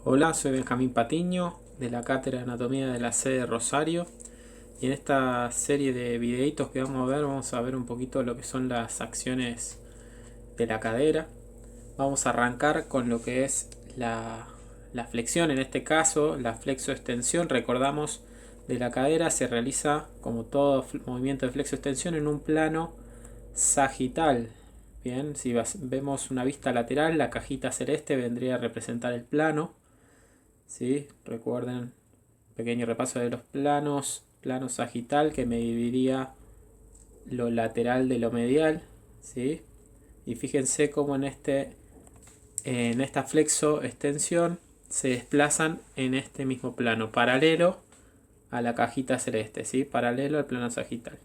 Hola, soy Benjamín Patiño de la Cátedra de Anatomía de la sede de Rosario y en esta serie de videitos que vamos a ver un poquito lo que son las acciones de la cadera. Vamos a arrancar con lo que es la flexión, en este caso la flexoextensión. Recordamos, de la cadera se realiza, como todo movimiento de flexoextensión, en un plano sagital. Bien, si vemos una vista lateral, la cajita celeste vendría a representar el plano. ¿Sí? Recuerden, pequeño repaso de los planos. Plano sagital, que me dividiría lo lateral de lo medial. ¿Sí? Y fíjense cómo en esta flexo extensión se desplazan en este mismo plano, paralelo a la cajita celeste, ¿sí? Paralelo al plano sagital.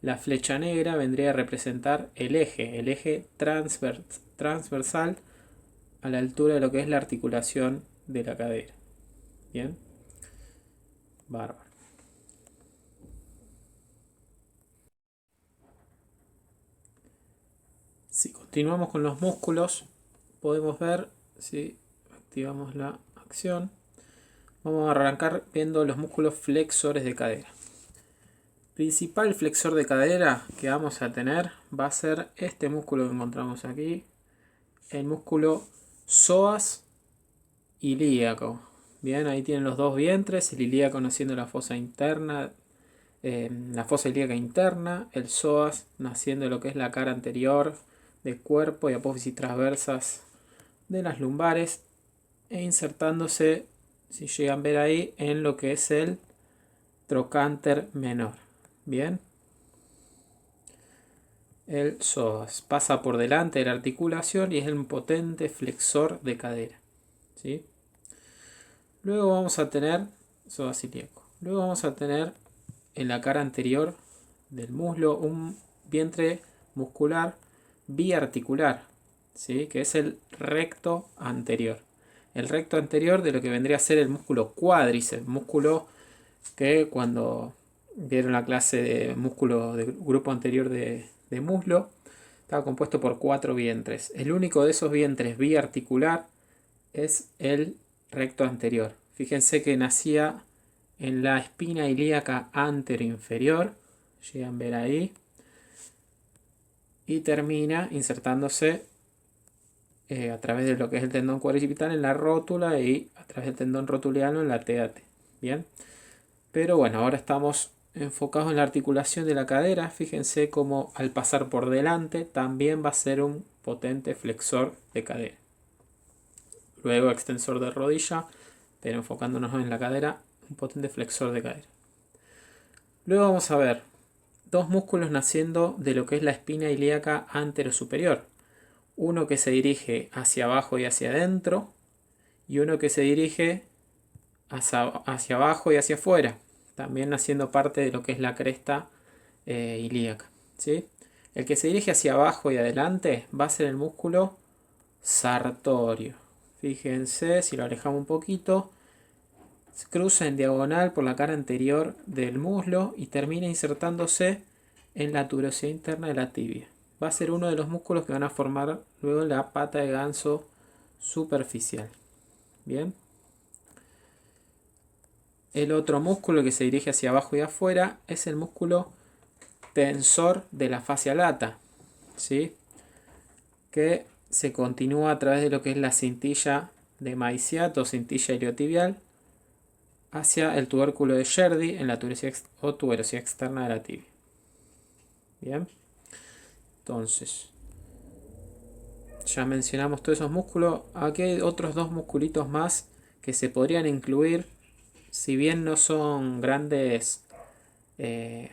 La flecha negra vendría a representar el eje transversal a la altura de lo que es la articulación de la cadera. Bien, bárbaro. Si continuamos con los músculos, podemos ver, si activamos la acción, vamos a arrancar viendo los músculos flexores de cadera. Principal flexor de cadera que vamos a tener va a ser este músculo que encontramos aquí, el músculo psoas ilíaco. Bien, ahí tienen los dos vientres, el ilíaco naciendo en la fosa interna, la fosa ilíaca interna, el psoas naciendo en lo que es la cara anterior del cuerpo y apófisis transversas de las lumbares, e insertándose, si llegan a ver ahí, en lo que es el trocánter menor. Bien, el psoas pasa por delante de la articulación y es el potente flexor de cadera. ¿Sí? Luego vamos a tener psoas ilíaco. Luego vamos a tener en la cara anterior del muslo un vientre muscular biarticular, ¿sí? Que es el recto anterior. El recto anterior de lo que vendría a ser el músculo cuádriceps, músculo que cuando vieron la clase de músculo del grupo anterior de muslo, estaba compuesto por 4 vientres. El único de esos vientres biarticular es el recto anterior. Fíjense que nacía en la espina ilíaca anteroinferior, llegan a ver ahí, y termina insertándose a través de lo que es el tendón cuadricipital en la rótula y a través del tendón rotuliano en la TAT. Bien, pero bueno, ahora estamos enfocados en la articulación de la cadera. Fíjense cómo al pasar por delante también va a ser un potente flexor de cadera. Luego extensor de rodilla, pero enfocándonos en la cadera, un potente flexor de cadera. Luego vamos a ver dos músculos naciendo de lo que es la espina ilíaca anterosuperior. Uno que se dirige hacia abajo y hacia adentro, y uno que se dirige hacia abajo y hacia afuera, también haciendo parte de lo que es la cresta ilíaca. ¿Sí? El que se dirige hacia abajo y adelante va a ser el músculo sartorio. Fíjense, si lo alejamos un poquito, se cruza en diagonal por la cara anterior del muslo y termina insertándose en la tuberosidad interna de la tibia. Va a ser uno de los músculos que van a formar luego la pata de ganso superficial. Bien. El otro músculo que se dirige hacia abajo y afuera es el músculo tensor de la fascia lata, ¿sí? Que se continúa a través de lo que es la cintilla de Maiciato o cintilla iliotibial hacia el tubérculo de Sherdy en la tuberosidad externa de la tibia. Bien, entonces ya mencionamos todos esos músculos. Aquí hay otros dos musculitos más que se podrían incluir, si bien no son grandes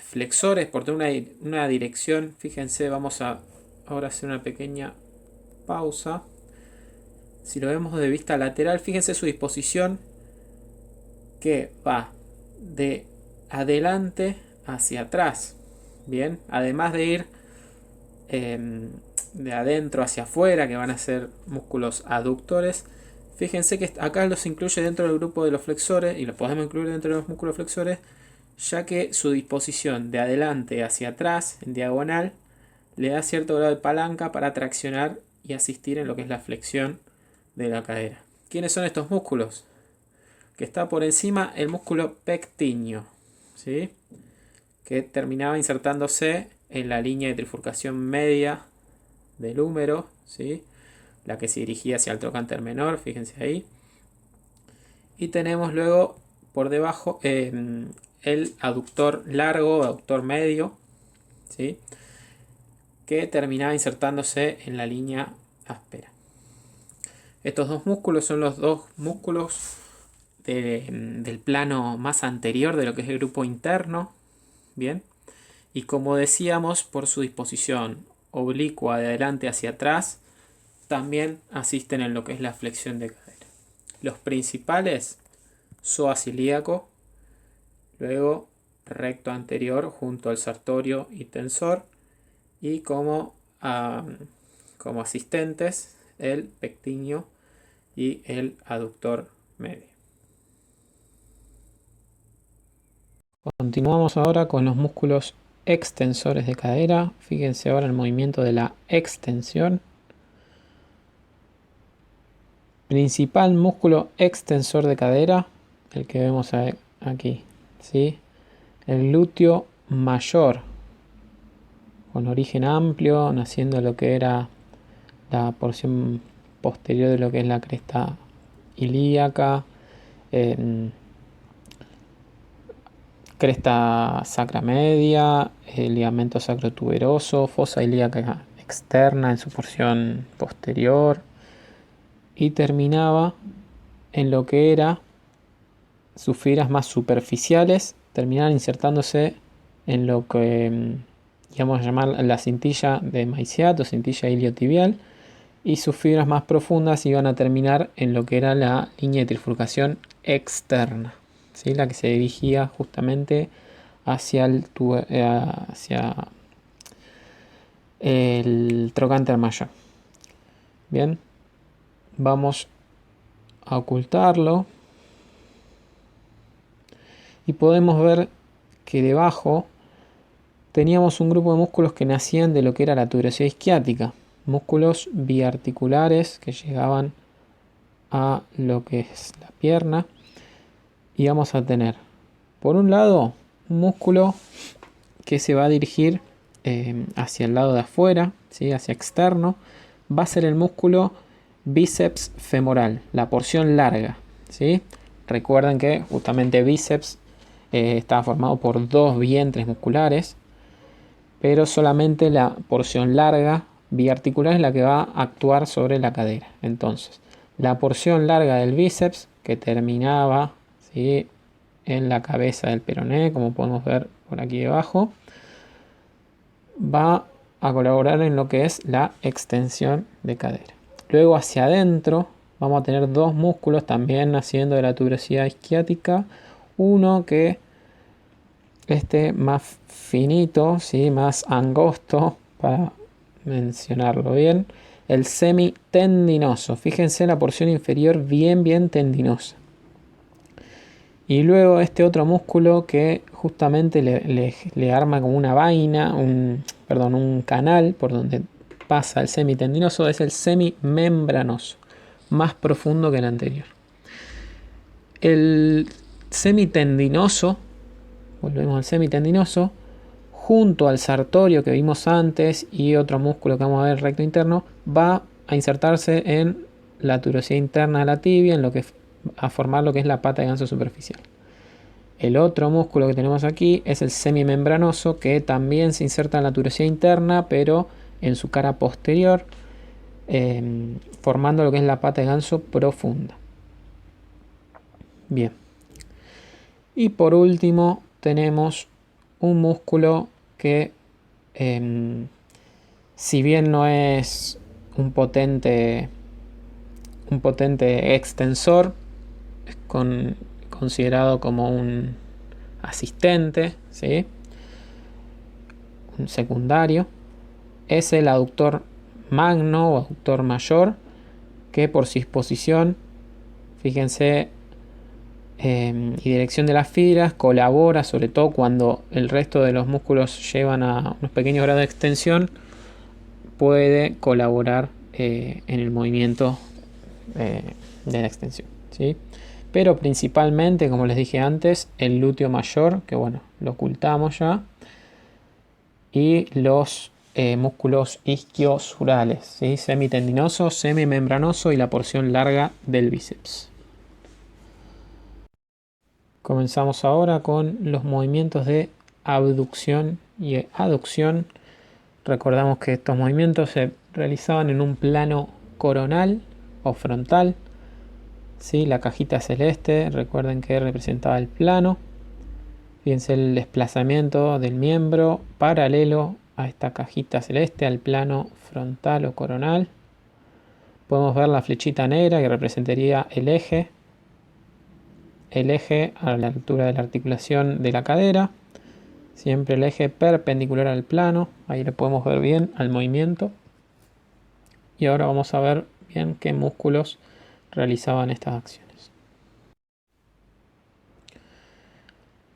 flexores por tener una dirección. Fíjense, vamos a ahora hacer una pequeña pausa. Si lo vemos de vista lateral, fíjense su disposición, que va de adelante hacia atrás. Bien, además de ir de adentro hacia afuera, que van a ser músculos aductores. Fíjense que acá los incluye dentro del grupo de los flexores y los podemos incluir dentro de los músculos flexores, ya que su disposición de adelante hacia atrás en diagonal le da cierto grado de palanca para traccionar y asistir en lo que es la flexión de la cadera. ¿Quiénes son estos músculos? Que está por encima el músculo pectíneo, ¿sí? Que terminaba insertándose en la línea de trifurcación media del húmero, ¿sí? La que se dirigía hacia el trocánter menor, fíjense ahí. Y tenemos luego por debajo el aductor largo, aductor medio, ¿sí? Que terminaba insertándose en la línea áspera. Estos dos músculos son los dos músculos del plano más anterior de lo que es el grupo interno. Bien. Y como decíamos, por su disposición oblicua de adelante hacia atrás, también asisten en lo que es la flexión de cadera. Los principales, psoas ilíaco, luego recto anterior junto al sartorio y tensor, y como asistentes el pectíneo y el aductor medio. Continuamos ahora con los músculos extensores de cadera. Fíjense ahora el movimiento de la extensión. Principal músculo extensor de cadera, el que vemos aquí, ¿sí? El glúteo mayor, con origen amplio, naciendo lo que era la porción posterior de lo que es la cresta ilíaca, cresta sacra media, el ligamento sacrotuberoso, fosa ilíaca externa en su porción posterior, y terminaba en lo que era sus fibras más superficiales, terminaban insertándose en lo que íbamos a llamar la cintilla de Maillard o cintilla iliotibial, y sus fibras más profundas iban a terminar en lo que era la línea de trifurcación externa, ¿sí? La que se dirigía justamente hacia el trocánter mayor. Bien, vamos a ocultarlo y podemos ver que debajo teníamos un grupo de músculos que nacían de lo que era la tuberosidad isquiática, músculos biarticulares que llegaban a lo que es la pierna, y vamos a tener por un lado un músculo que se va a dirigir hacia el lado de afuera, ¿sí? Hacia externo, va a ser el músculo bíceps femoral, la porción larga, ¿sí? Recuerden que justamente bíceps está formado por dos vientres musculares, pero solamente la porción larga biarticular es la que va a actuar sobre la cadera. Entonces, la porción larga del bíceps, que terminaba, ¿sí?, en la cabeza del peroné, como podemos ver por aquí debajo, va a colaborar en lo que es la extensión de cadera. Luego hacia adentro vamos a tener dos músculos también naciendo de la tuberosidad isquiática. Uno que más finito, ¿sí?, más angosto, para mencionarlo bien, el semitendinoso. Fíjense la porción inferior bien tendinosa. Y luego este otro músculo que justamente le arma como una vaina, un canal por donde pasa el semitendinoso, es el semimembranoso, más profundo que el anterior. El semitendinoso, volvemos al semitendinoso, junto al sartorio que vimos antes y otro músculo que vamos a ver, recto interno, va a insertarse en la tuberosidad interna de la tibia, en lo que a formar lo que es la pata de ganso superficial. El otro músculo que tenemos aquí es el semimembranoso, que también se inserta en la tuberosidad interna, pero en su cara posterior, formando lo que es la pata de ganso profunda. Bien. Y por último tenemos un músculo que, si bien no es un potente extensor, es considerado como un asistente, ¿sí?, un secundario, es el aductor magno o aductor mayor, que por su disposición, fíjense, y dirección de las fibras, colabora, sobre todo cuando el resto de los músculos llevan a unos pequeños grados de extensión, puede colaborar en el movimiento de la extensión, ¿sí? Pero principalmente, como les dije antes, el glúteo mayor, que bueno, lo ocultamos ya, y los músculos isquiosurales, ¿sí? Semitendinoso, semimembranoso y la porción larga del bíceps. Comenzamos ahora con los movimientos de abducción y aducción. Recordamos que estos movimientos se realizaban en un plano coronal o frontal. ¿Sí? La cajita celeste, recuerden que representaba el plano. Fíjense el desplazamiento del miembro paralelo a esta cajita celeste, al plano frontal o coronal. Podemos ver la flechita negra que representaría el eje a la altura de la articulación de la cadera. Siempre el eje perpendicular al plano. Ahí le podemos ver bien al movimiento. Y ahora vamos a ver bien qué músculos realizaban estas acciones.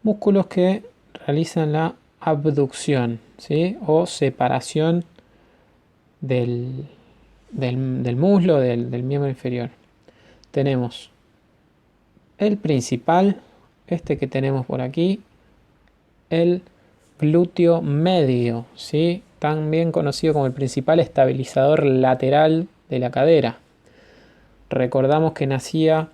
Músculos que realizan la abducción, ¿sí? O separación del muslo, del miembro inferior. Tenemos el principal, este que tenemos por aquí, el glúteo medio, ¿sí? También conocido como el principal estabilizador lateral de la cadera. Recordamos que nacía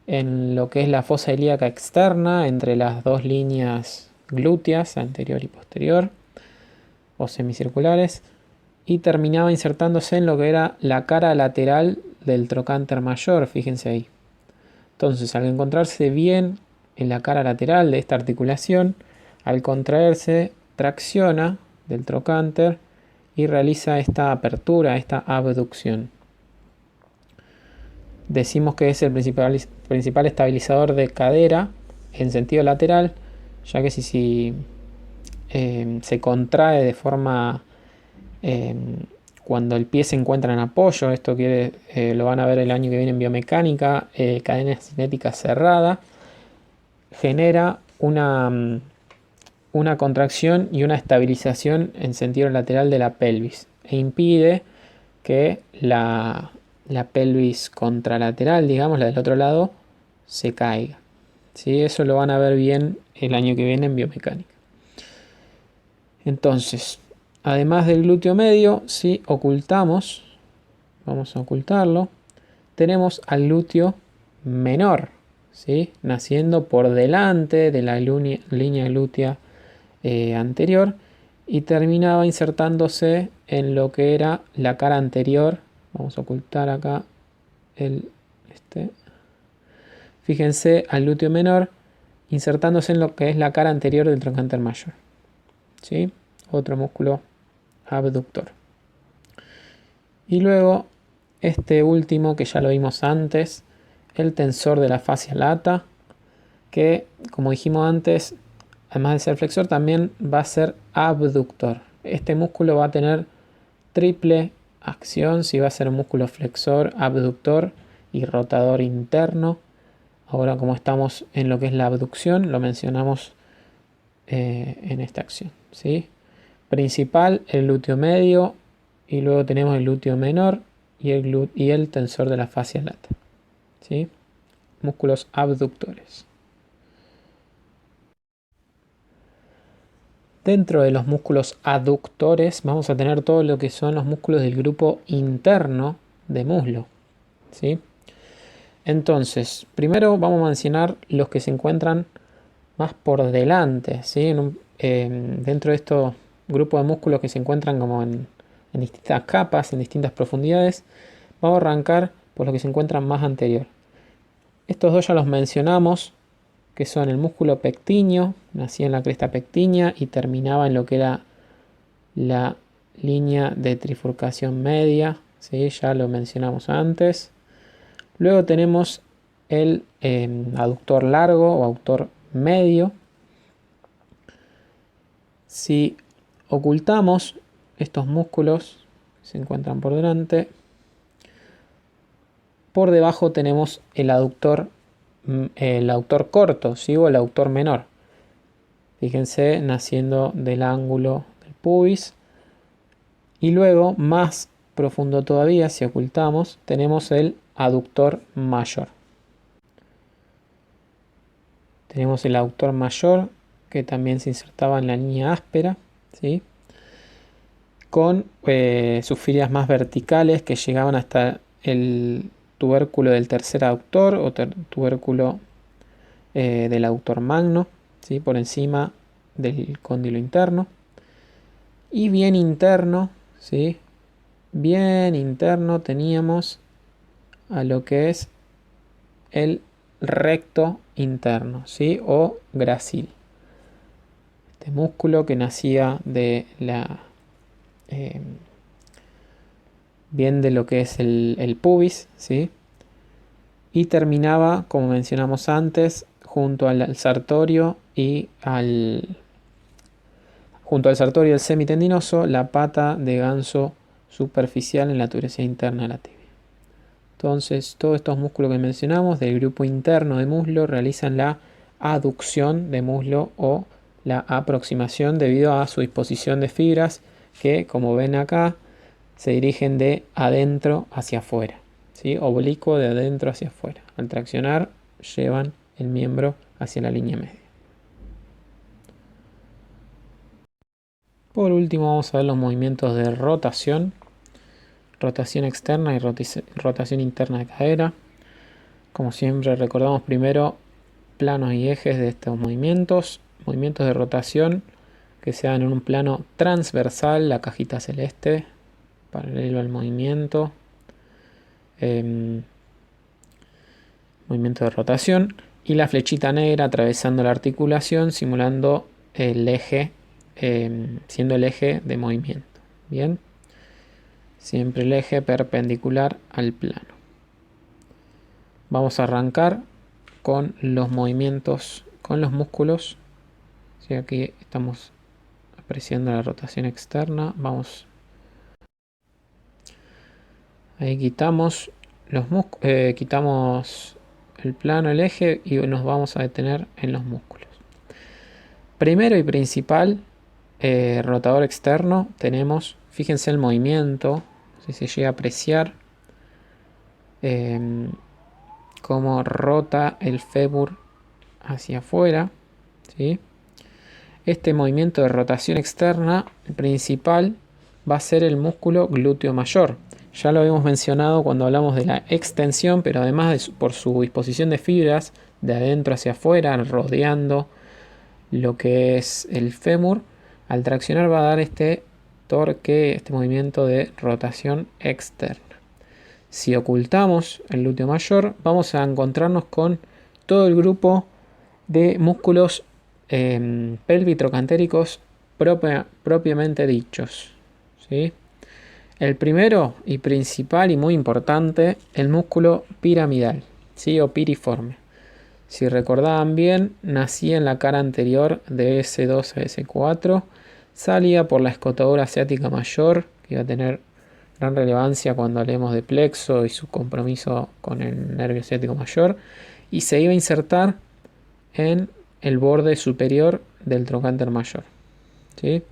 en lo que es la fosa ilíaca externa, entre las dos líneas glúteas, anterior y posterior, o semicirculares, y terminaba insertándose en lo que era la cara lateral del trocánter mayor, fíjense ahí. Entonces, al encontrarse bien en la cara lateral de esta articulación, al contraerse, tracciona del trocánter y realiza esta apertura, esta abducción. Decimos que es el principal estabilizador de cadera en sentido lateral, ya que si se contrae de forma cuando el pie se encuentra en apoyo, esto lo van a ver el año que viene en biomecánica, cadena cinética cerrada, genera una contracción y una estabilización en sentido lateral de la pelvis e impide que la pelvis contralateral, digamos, la del otro lado, se caiga. ¿Sí? Eso lo van a ver bien el año que viene en biomecánica. Entonces, además del glúteo medio, si ocultamos, vamos a ocultarlo, tenemos al glúteo menor, ¿sí? Naciendo por delante de la línea glútea anterior y terminaba insertándose en lo que era la cara anterior. Vamos a ocultar acá Fíjense al glúteo menor insertándose en lo que es la cara anterior del trocánter mayor. ¿Sí? Otro músculo abductor. Y luego este último que ya lo vimos antes, el tensor de la fascia lata, que como dijimos antes, además de ser flexor, también va a ser abductor. Este músculo va a tener triple acción, si va a ser un músculo flexor, abductor y rotador interno. Ahora, como estamos en lo que es la abducción, lo mencionamos en esta acción, ¿sí? Principal, el glúteo medio, y luego tenemos el glúteo menor y el tensor de la fascia lata, ¿sí? Músculos abductores. Dentro de los músculos aductores vamos a tener todo lo que son los músculos del grupo interno de muslo, ¿sí? Entonces, primero vamos a mencionar los que se encuentran más por delante, ¿sí? Dentro de estos grupos de músculos que se encuentran como en distintas capas, en distintas profundidades, vamos a arrancar por los que se encuentran más anterior. Estos dos ya los mencionamos, que son el músculo pectíneo, nacía en la cresta pectínea y terminaba en lo que era la línea de trifurcación media, ¿sí? Ya lo mencionamos antes. Luego tenemos el aductor largo o aductor medio. Si ocultamos estos músculos que se encuentran por delante, por debajo tenemos el aductor corto, ¿sí? O el aductor menor. Fíjense, naciendo del ángulo del pubis. Y luego, más profundo todavía, si ocultamos, tenemos el aductor mayor. Tenemos el aductor mayor que también se insertaba en la línea áspera, ¿sí? Con sus filias más verticales que llegaban hasta el tubérculo del tercer aductor o tubérculo del aductor magno, ¿sí? Por encima del cóndilo interno. Y bien interno, ¿sí? Bien interno teníamos a lo que es el recto interno, ¿sí? O gracil. Este músculo que nacía de la bien de lo que es el pubis, ¿sí? Y terminaba, como mencionamos antes, junto al sartorio y junto al sartorio del semitendinoso, la pata de ganso superficial en la tuberosidad interna de la tibia. Entonces, todos estos músculos que mencionamos del grupo interno de muslo realizan la aducción de muslo o la aproximación debido a su disposición de fibras que, como ven acá, se dirigen de adentro hacia afuera, ¿sí? Oblicuo de adentro hacia afuera. Al traccionar, llevan el miembro hacia la línea media. Por último, vamos a ver los movimientos de rotación. Rotación externa y rotación interna de cadera. Como siempre, recordamos primero planos y ejes de estos movimientos. Movimientos de rotación que se dan en un plano transversal, la cajita celeste, paralelo al movimiento. Movimiento de rotación. Y la flechita negra atravesando la articulación, simulando el eje, siendo el eje de movimiento. Bien. Siempre el eje perpendicular al plano. Vamos a arrancar con los movimientos, con los músculos. ¿Sí? Aquí estamos apreciando la rotación externa. Vamos. Ahí quitamos quitamos el plano, el eje, y nos vamos a detener en los músculos. Primero y principal, rotador externo, tenemos, fíjense el movimiento, si se llega a apreciar cómo rota el fémur hacia afuera, ¿sí? Este movimiento de rotación externa principal va a ser el músculo glúteo mayor. Ya lo habíamos mencionado cuando hablamos de la extensión, pero además por su disposición de fibras de adentro hacia afuera, rodeando lo que es el fémur, al traccionar va a dar este torque, este movimiento de rotación externa. Si ocultamos el glúteo mayor, vamos a encontrarnos con todo el grupo de músculos pelvitrocantéricos propiamente dichos, ¿sí? El primero y principal y muy importante, el músculo piramidal, ¿sí? O piriforme. Si recordaban bien, nacía en la cara anterior de S2 a S4, salía por la escotadura asiática mayor, que iba a tener gran relevancia cuando hablemos de plexo y su compromiso con el nervio asiático mayor, y se iba a insertar en el borde superior del trocánter mayor, ¿sí?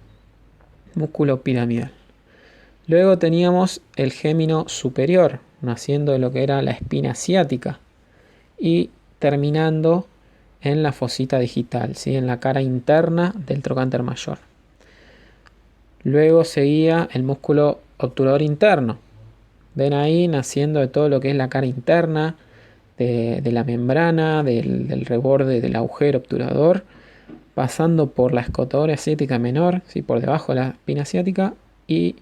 Músculo piramidal. Luego teníamos el gémino superior, naciendo de lo que era la espina asiática y terminando en la fosita digital, ¿sí? En la cara interna del trocánter mayor. Luego seguía el músculo obturador interno. Ven ahí naciendo de todo lo que es la cara interna, de la membrana, del reborde del agujero obturador, pasando por la escotadora asiática menor, ¿sí? Por debajo de la espina asiática, e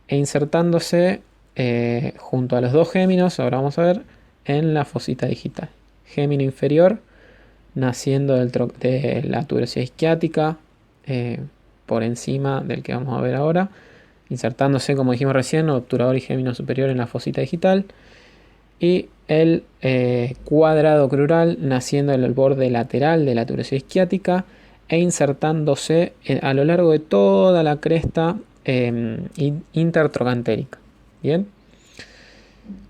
insertándose junto a los dos géminos, ahora vamos a ver, en la fosita digital. Gémino inferior, naciendo de la tuberosidad isquiática, por encima del que vamos a ver ahora, insertándose, como dijimos recién, obturador y gémino superior en la fosita digital, y el cuadrado crural naciendo en el borde lateral de la tuberosidad isquiática e insertándose a lo largo de toda la cresta intertrocantérica. Bien.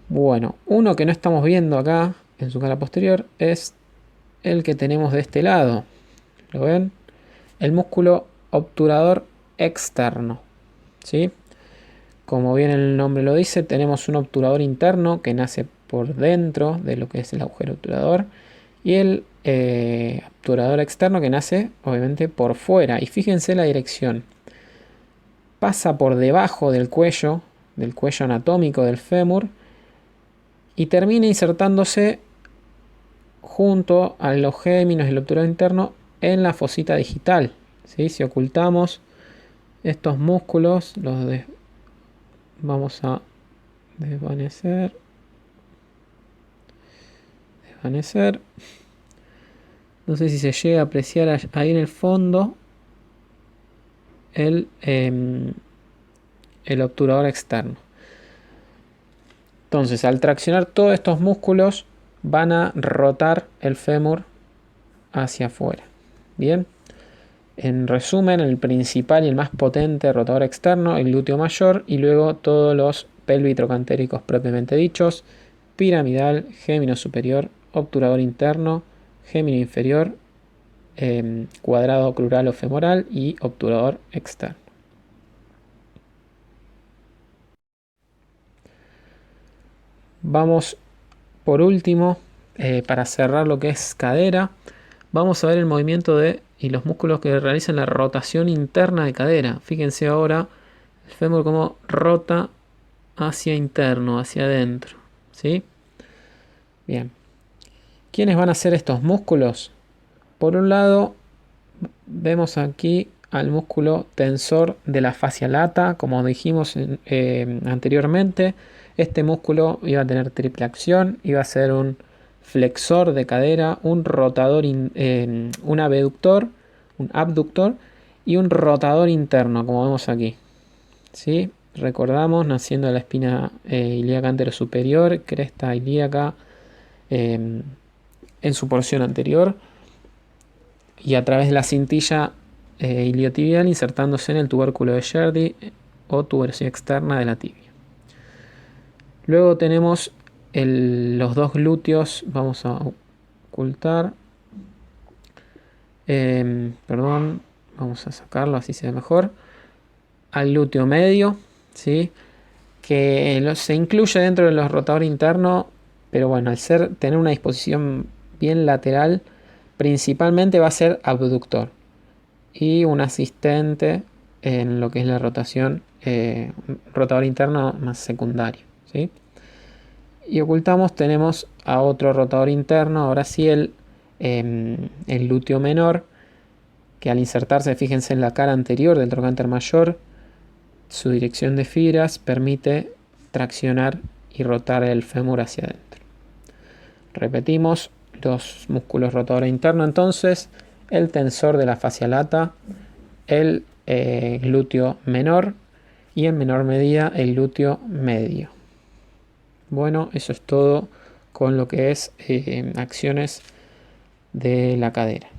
Bueno, uno que no estamos viendo acá en su cara posterior es el que tenemos de este lado. ¿Lo ven? El músculo obturador externo, ¿sí? Como bien el nombre lo dice, tenemos un obturador interno que nace por dentro de lo que es el agujero obturador. Y el obturador externo que nace obviamente por fuera. Y fíjense la dirección. Pasa por debajo del cuello anatómico del fémur. Y termina insertándose junto a los géminos y el obturador interno en la fosita digital. ¿Sí? Si ocultamos estos músculos, vamos a desvanecer. No sé si se llega a apreciar ahí en el fondo el obturador externo. Entonces, al traccionar todos estos músculos, van a rotar el fémur hacia afuera. Bien. En resumen, el principal y el más potente rotador externo, el glúteo mayor, y luego todos los pelvitrocantéricos propiamente dichos: piramidal, gémino superior, obturador interno, gémino inferior, cuadrado crural o femoral y obturador externo. Vamos por último, para cerrar lo que es cadera, vamos a ver el movimiento y los músculos que realizan la rotación interna de cadera. Fíjense ahora el fémur como rota hacia interno, hacia adentro. ¿Sí? Bien. ¿Quiénes van a ser estos músculos? Por un lado, vemos aquí al músculo tensor de la fascia lata, como dijimos anteriormente. Este músculo iba a tener triple acción, iba a ser un flexor de cadera, un rotador, un abductor y un rotador interno, como vemos aquí. ¿Sí? Recordamos, naciendo de la espina ilíaca anterosuperior, cresta ilíaca en su porción anterior, y a través de la cintilla iliotibial insertándose en el tubérculo de Sherdy o tuberosidad externa de la tibia. Luego tenemos los dos glúteos. Vamos a ocultar. Perdón, vamos a sacarlo, así se ve mejor. Al glúteo medio, ¿sí? Que se incluye dentro de los rotadores internos, pero bueno, al tener una disposición bien lateral, principalmente va a ser abductor y un asistente en lo que es la rotación, rotador interno más secundario, ¿sí? Y ocultamos, tenemos a otro rotador interno, ahora sí el glúteo menor, que al insertarse, fíjense en la cara anterior del trocánter mayor, su dirección de fibras permite traccionar y rotar el fémur hacia adentro. Repetimos los músculos rotadores internos entonces: el tensor de la fascia lata, el glúteo menor y en menor medida el glúteo medio. Bueno, eso es todo con lo que es acciones de la cadera.